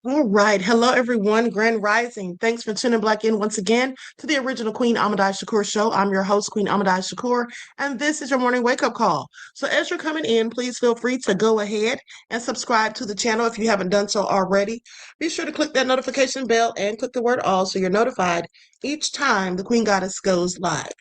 All right. Hello, everyone. Grand Rising. Thanks for tuning back in once again to the original Queen Amadai Shakur show. I'm your host, Queen Amadai Shakur, and this is your morning wake up call. So, as you're coming in, please feel free to go ahead and subscribe to the channel if you haven't done so already. Be sure to click that notification bell and click the word all so you're notified each time the Queen Goddess goes live.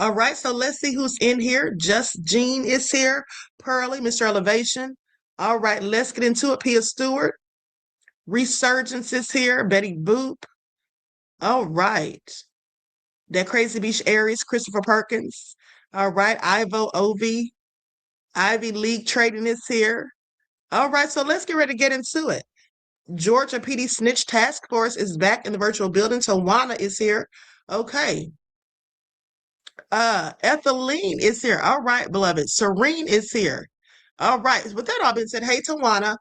All right. So, let's see who's in here. Just Jean is here. Pearly, Mr. Elevation. All right. Let's get into it. Pia Stewart. Resurgence is here. Betty Boop. All right. That Crazy Beach Aries, Christopher Perkins. All right. Ivo Ovi. Ivy League Trading is here. All right. So let's get ready to get into it. Georgia PD Snitch Task Force is back in the virtual building. Tawana is here. Okay. Ethelene is here. All right, beloved. Serene is here. All right. With that all being said, hey Tawana.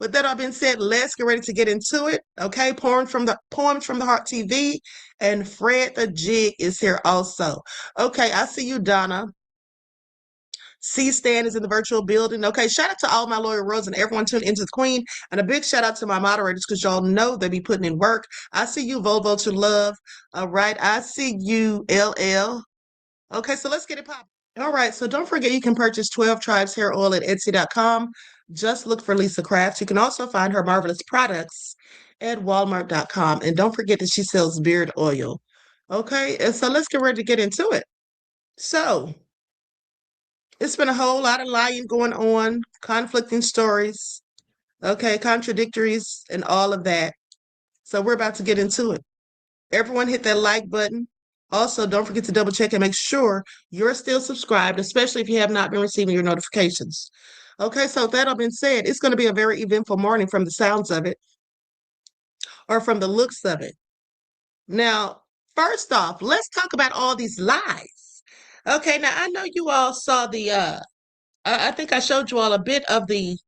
With that all being said, let's get ready to get into it. Okay, Poems from the Heart TV, and Fred the Jig is here also. Okay, I see you, Donna. C Stan is in the virtual building. Okay, shout out to all my loyal royals and everyone tuned into the Queen, and a big shout out to my moderators because y'all know they be putting in work. I see you, Volvo to Love. All right, I see you, LL. Okay, so let's get it popping. All right, so don't forget you can purchase 12 Tribes Hair Oil at Etsy.com. Just look for Lisa Crafts. You can also find her marvelous products at Walmart.com. And don't forget that she sells beard oil. Okay, and so let's get ready to get into it. So, it's been a whole lot of lying going on, conflicting stories, okay, contradictories, and all of that. So, we're about to get into it. Everyone hit that like button. Also, don't forget to double check and make sure you're still subscribed, especially if you have not been receiving your notifications. Okay, so with that all been said, it's going to be a very eventful morning from the sounds of it or from the looks of it. Now, first off, let's talk about all these lies. Okay, now I know you all saw I think I showed you all a bit of the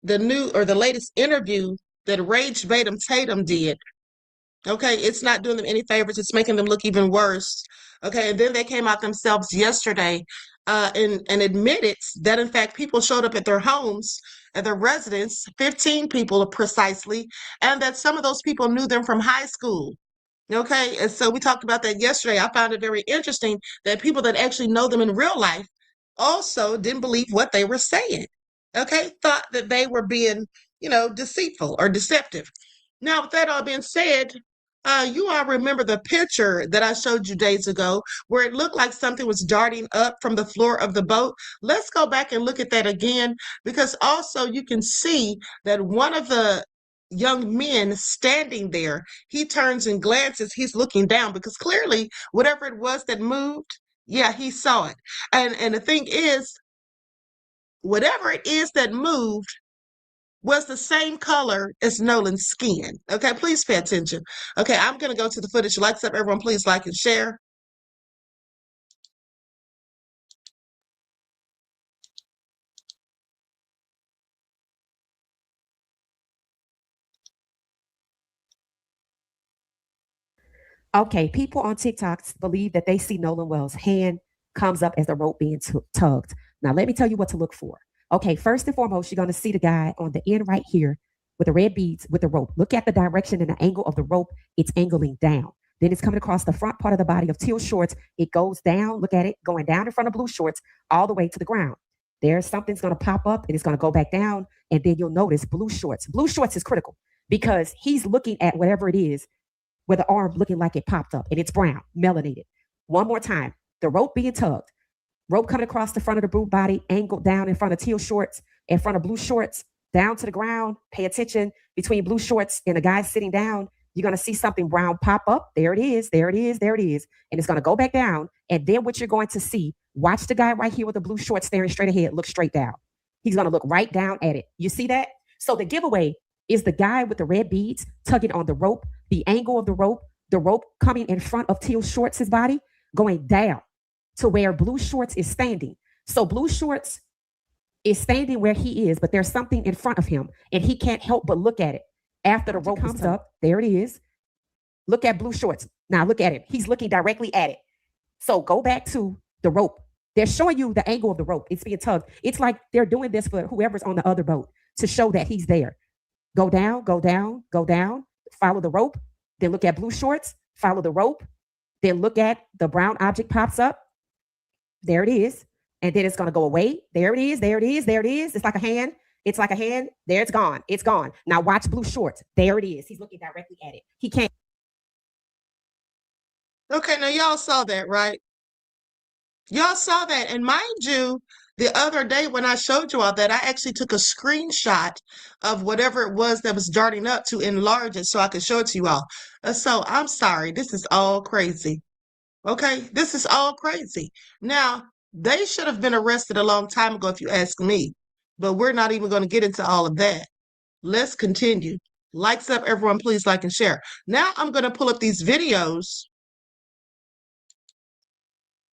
new or the latest interview that Rage Batum Tatum did. Okay, it's not doing them any favors. It's making them look even worse. Okay, and then they came out themselves yesterday and admitted that, in fact, people showed up at their homes, at their residence, 15 people precisely, and that some of those people knew them from high school. Okay, and so we talked about that yesterday. I found it very interesting that people that actually know them in real life also didn't believe what they were saying. Okay, thought that they were being, deceitful or deceptive. Now, with that all being said, you all remember the picture that I showed you days ago where it looked like something was darting up from the floor of the boat. Let's go back and look at that again because also you can see that one of the young men standing there, he turns and glances, he's looking down because clearly whatever it was that moved, yeah, he saw it. And the thing is, whatever it is that moved was the same color as Nolan's skin. Okay, please pay attention. Okay, I'm going to go to the footage. Likes up, everyone. Please like and share. Okay, people on TikTok believe that they see Nolan Wells' hand comes up as the rope being tugged. Now, let me tell you what to look for. Okay, first and foremost, you're going to see the guy on the end right here with the red beads with the rope. Look at the direction and the angle of the rope. It's angling down. Then it's coming across the front part of the body of teal shorts. It goes down. Look at it going down in front of blue shorts all the way to the ground. There's something's going to pop up and it's going to go back down. And then you'll notice blue shorts. Blue shorts is critical because he's looking at whatever it is with the arm looking like it popped up and it's brown, melanated. One more time, the rope being tugged, rope coming across the front of the blue body, angled down in front of teal shorts, in front of blue shorts, down to the ground. Pay attention between blue shorts and the guy sitting down. You're going to see something brown pop up. There it is. There it is. There it is. And it's going to go back down. And then what you're going to see, watch the guy right here with the blue shorts staring straight ahead. Look straight down. He's going to look right down at it. You see that? So the giveaway is the guy with the red beads tugging on the rope, the angle of the rope coming in front of teal shorts' body, going down to where blue shorts is standing. So blue shorts is standing where he is, but there's something in front of him, and he can't help but look at it. After the rope comes up, there it is. Look at blue shorts. Now look at him. He's looking directly at it. So go back to the rope. They're showing you the angle of the rope. It's being tugged. It's like they're doing this for whoever's on the other boat to show that he's there. Go down, go down, go down, follow the rope, then look at blue shorts, follow the rope, then look at the brown object pops up. There it is. And then it's going to go away. There it is. There it is. There it is. It's like a hand. It's like a hand. There it's gone. It's gone. Now watch blue shorts. There it is. He's looking directly at it. He can't. Okay, now y'all saw that, right? Y'all saw that. And mind you, the other day when I showed you all that, I actually took a screenshot of whatever it was that was darting up to enlarge it so I could show it to you all. So I'm sorry. This is all crazy. Okay, this is all crazy. Now, they should have been arrested a long time ago, if you ask me, but we're not even going to get into all of that. Let's continue. Likes up, everyone, please like and share. Now, I'm going to pull up these videos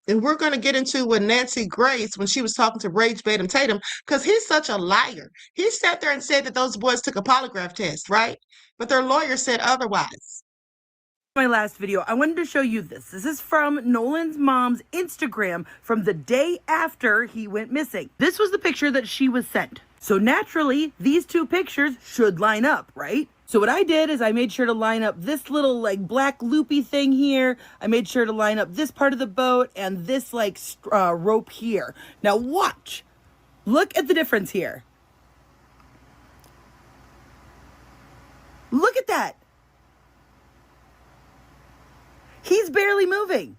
and we're going to get into when Nancy Grace, when she was talking to Rage Batum Tatum, because he's such a liar. He sat there and said that those boys took a polygraph test, right? But their lawyer said otherwise. My last video, I wanted to show you this. This is from Nolan's mom's Instagram from the day after he went missing. This was the picture that she was sent. So naturally, these two pictures should line up, right? So what I did is I made sure to line up this little like black loopy thing here. I made sure to line up this part of the boat and this like rope here. Now watch. Look at the difference here. Look at that. He's barely moving.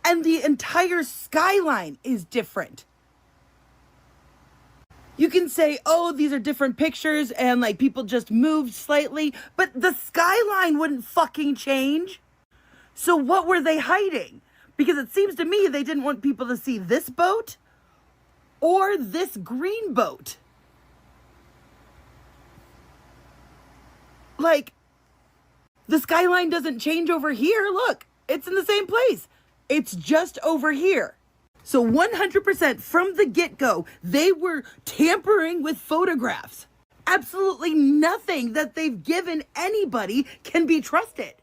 And the entire skyline is different. You can say, oh, these are different pictures and like people just moved slightly, but the skyline wouldn't fucking change. So what were they hiding? Because it seems to me they didn't want people to see this boat or this green boat. Like, the skyline doesn't change over here. Look, it's in the same place. It's just over here. So 100% from the get-go, they were tampering with photographs. Absolutely nothing that they've given anybody can be trusted.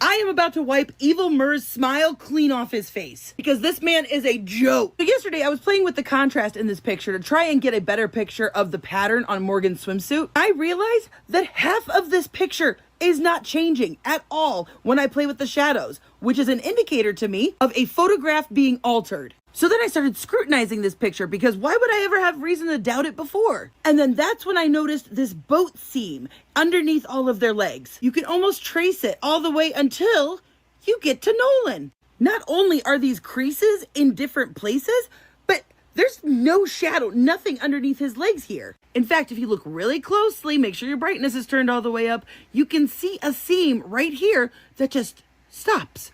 I am about to wipe Evil Murr's smile clean off his face because this man is a joke. So yesterday I was playing with the contrast in this picture to try and get a better picture of the pattern on Morgan's swimsuit. I realized that half of this picture is not changing at all when I play with the shadows, which is an indicator to me of a photograph being altered. So then I started scrutinizing this picture because why would I ever have reason to doubt it before? And then that's when I noticed this boat seam underneath all of their legs. You can almost trace it all the way until you get to Nolan. Not only are these creases in different places, but there's no shadow, nothing underneath his legs here. In fact, if you look really closely, make sure your brightness is turned all the way up, you can see a seam right here that just stops.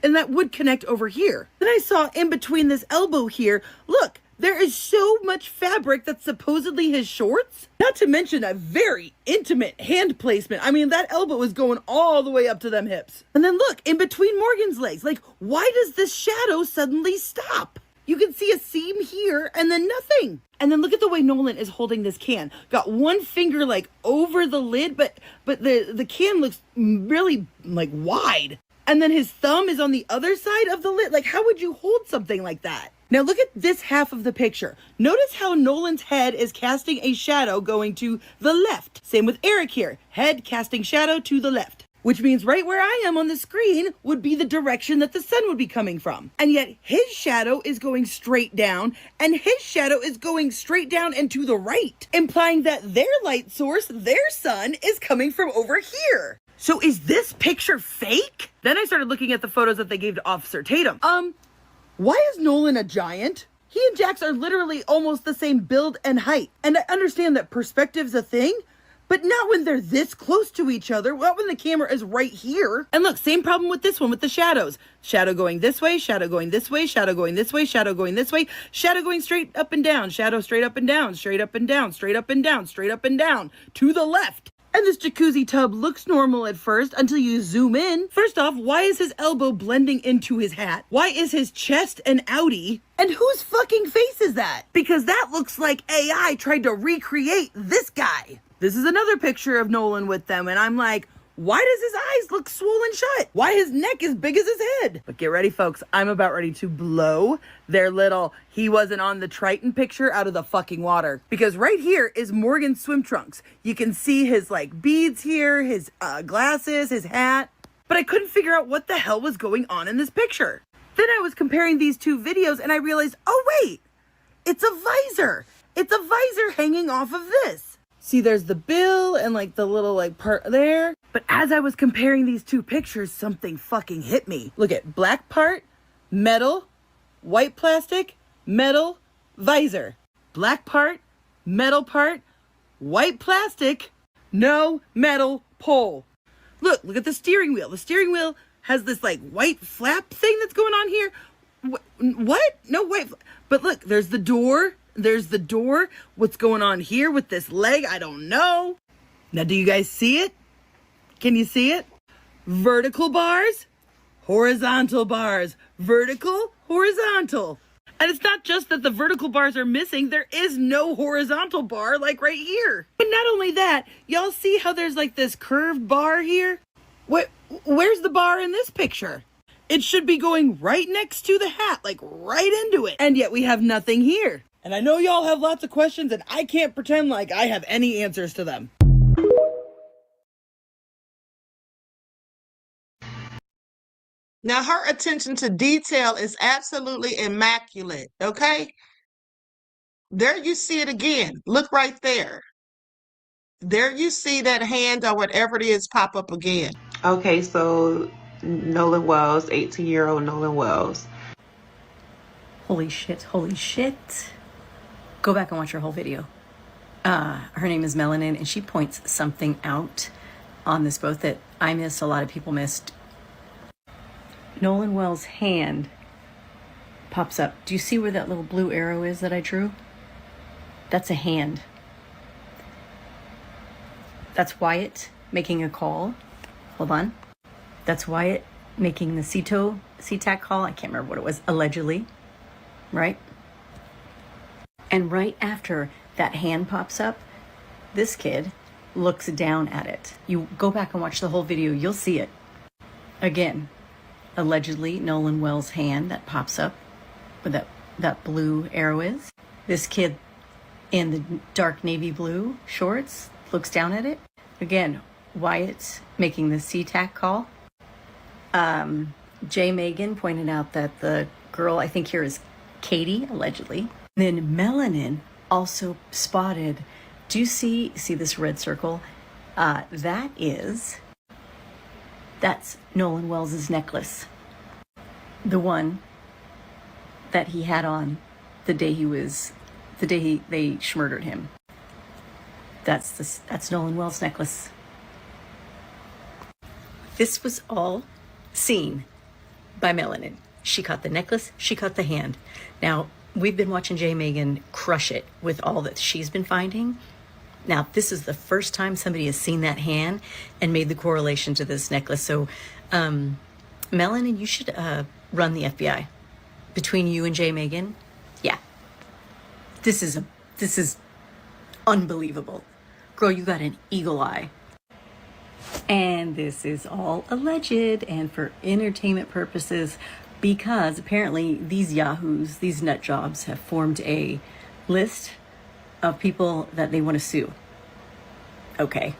And that would connect over here. Then I saw in between this elbow here, look, there is so much fabric that's supposedly his shorts. Not to mention a very intimate hand placement. I mean, that elbow is going all the way up to them hips. And then look, in between Morgan's legs, like, why does this shadow suddenly stop? You can see a seam here and then nothing. And then look at the way Nolan is holding this can. Got one finger like over the lid, but the can looks really like wide. And then his thumb is on the other side of the lid. Like, how would you hold something like that? Now look at this half of the picture. Notice how Nolan's head is casting a shadow going to the left. Same with Eric here. Head casting shadow to the left. Which means right where I am on the screen would be the direction that the sun would be coming from. And yet his shadow is going straight down and his shadow is going straight down and to the right, implying that their light source, their sun, is coming from over here. So is this picture fake? Then I started looking at the photos that they gave to Officer Tatum. Why is Nolan a giant? He and Jax are literally almost the same build and height. And I understand that perspective's a thing, but not when they're this close to each other, not when the camera is right here. And look, same problem with this one with the shadows. Shadow going this way, shadow going this way, shadow going this way, shadow going this way, shadow going straight up and down, shadow straight up and down, straight up and down, straight up and down, straight up and down, to the left. And this jacuzzi tub looks normal at first until you zoom in. First off, why is his elbow blending into his hat? Why is his chest an outie? And whose fucking face is that? Because that looks like AI tried to recreate this guy. This is another picture of Nolan with them, and I'm like, Why does his eyes look swollen shut? Why his neck is big as his head? But get ready, folks. I'm about ready to blow their little he wasn't on the Triton picture out of the fucking water. Because right here is Morgan's swim trunks. You can see his like beads here, his glasses, his hat. But I couldn't figure out what the hell was going on in this picture. Then I was comparing these two videos and I realized, oh wait, it's a visor. It's a visor hanging off of this. See, there's the bill and like the little like part there. But as I was comparing these two pictures, something fucking hit me. Look at black part, metal, white plastic, metal, visor. Black part, metal part, white plastic, no metal pole. Look at the steering wheel. The steering wheel has this like white flap thing that's going on here. What? No white. But look, there's the door. There's the door. What's going on here with this leg? I don't know. Now, do you guys see it? Can you see it? Vertical bars, horizontal bars, vertical, horizontal. And it's not just that the vertical bars are missing. There is no horizontal bar like right here. And not only that, y'all see how there's like this curved bar here? Where's the bar in this picture? It should be going right next to the hat, like right into it. And yet we have nothing here. And I know y'all have lots of questions and I can't pretend like I have any answers to them. Now, her attention to detail is absolutely immaculate, okay? There you see it again. Look right there. There you see that hand or whatever it is pop up again. Okay, so Nolan Wells, 18-year-old Nolan Wells. Holy shit, holy shit. Go back and watch her whole video. Her name is Melanin, and she points something out on this boat that I missed, a lot of people missed. Nolan Wells' hand pops up. Do you see where that little blue arrow is that I drew? That's a hand. That's Wyatt making a call. Hold on. That's Wyatt making the CTAC call. I can't remember what it was, allegedly, right? And right after that hand pops up, this kid looks down at it. You go back and watch the whole video, you'll see it. Again, allegedly Nolan Wells' hand that pops up where that blue arrow is. This kid in the dark navy blue shorts looks down at it. Again, Wyatt making the CTAC call. Jay Megan pointed out that the girl, I think here is Katie, allegedly. Then Melanin also spotted, do you see this red circle? That's Nolan Wells' necklace. The one that he had on the day they murdered him. That's Nolan Wells' necklace. This was all seen by Melanin. She caught the necklace, she caught the hand. Now, we've been watching Jay Megan crush it with all that she's been finding. Now, this is the first time somebody has seen that hand and made the correlation to this necklace. So, Melanin, you should run the FBI. Between you and Jay Megan, yeah. This is unbelievable. Girl, you got an eagle eye. And this is all alleged and for entertainment purposes, because apparently these yahoos, these nut jobs, have formed a list of people that they want to sue. Okay.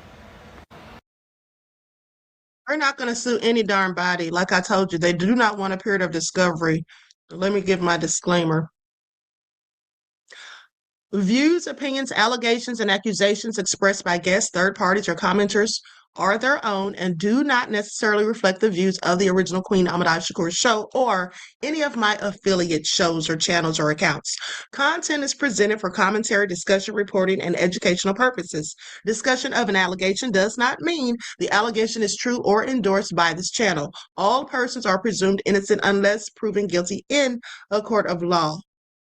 We're not going to sue any darn body. Like I told you, they do not want a period of discovery. Let me give my disclaimer. Views, opinions, allegations, and accusations expressed by guests, third parties, or commenters are their own and do not necessarily reflect the views of the original Queen Ahmad Shakur show or any of my affiliate shows or channels or accounts. Content is presented for commentary, discussion, reporting, and educational purposes. Discussion of an allegation does not mean the allegation is true or endorsed by this channel. All persons are presumed innocent unless proven guilty in a court of law.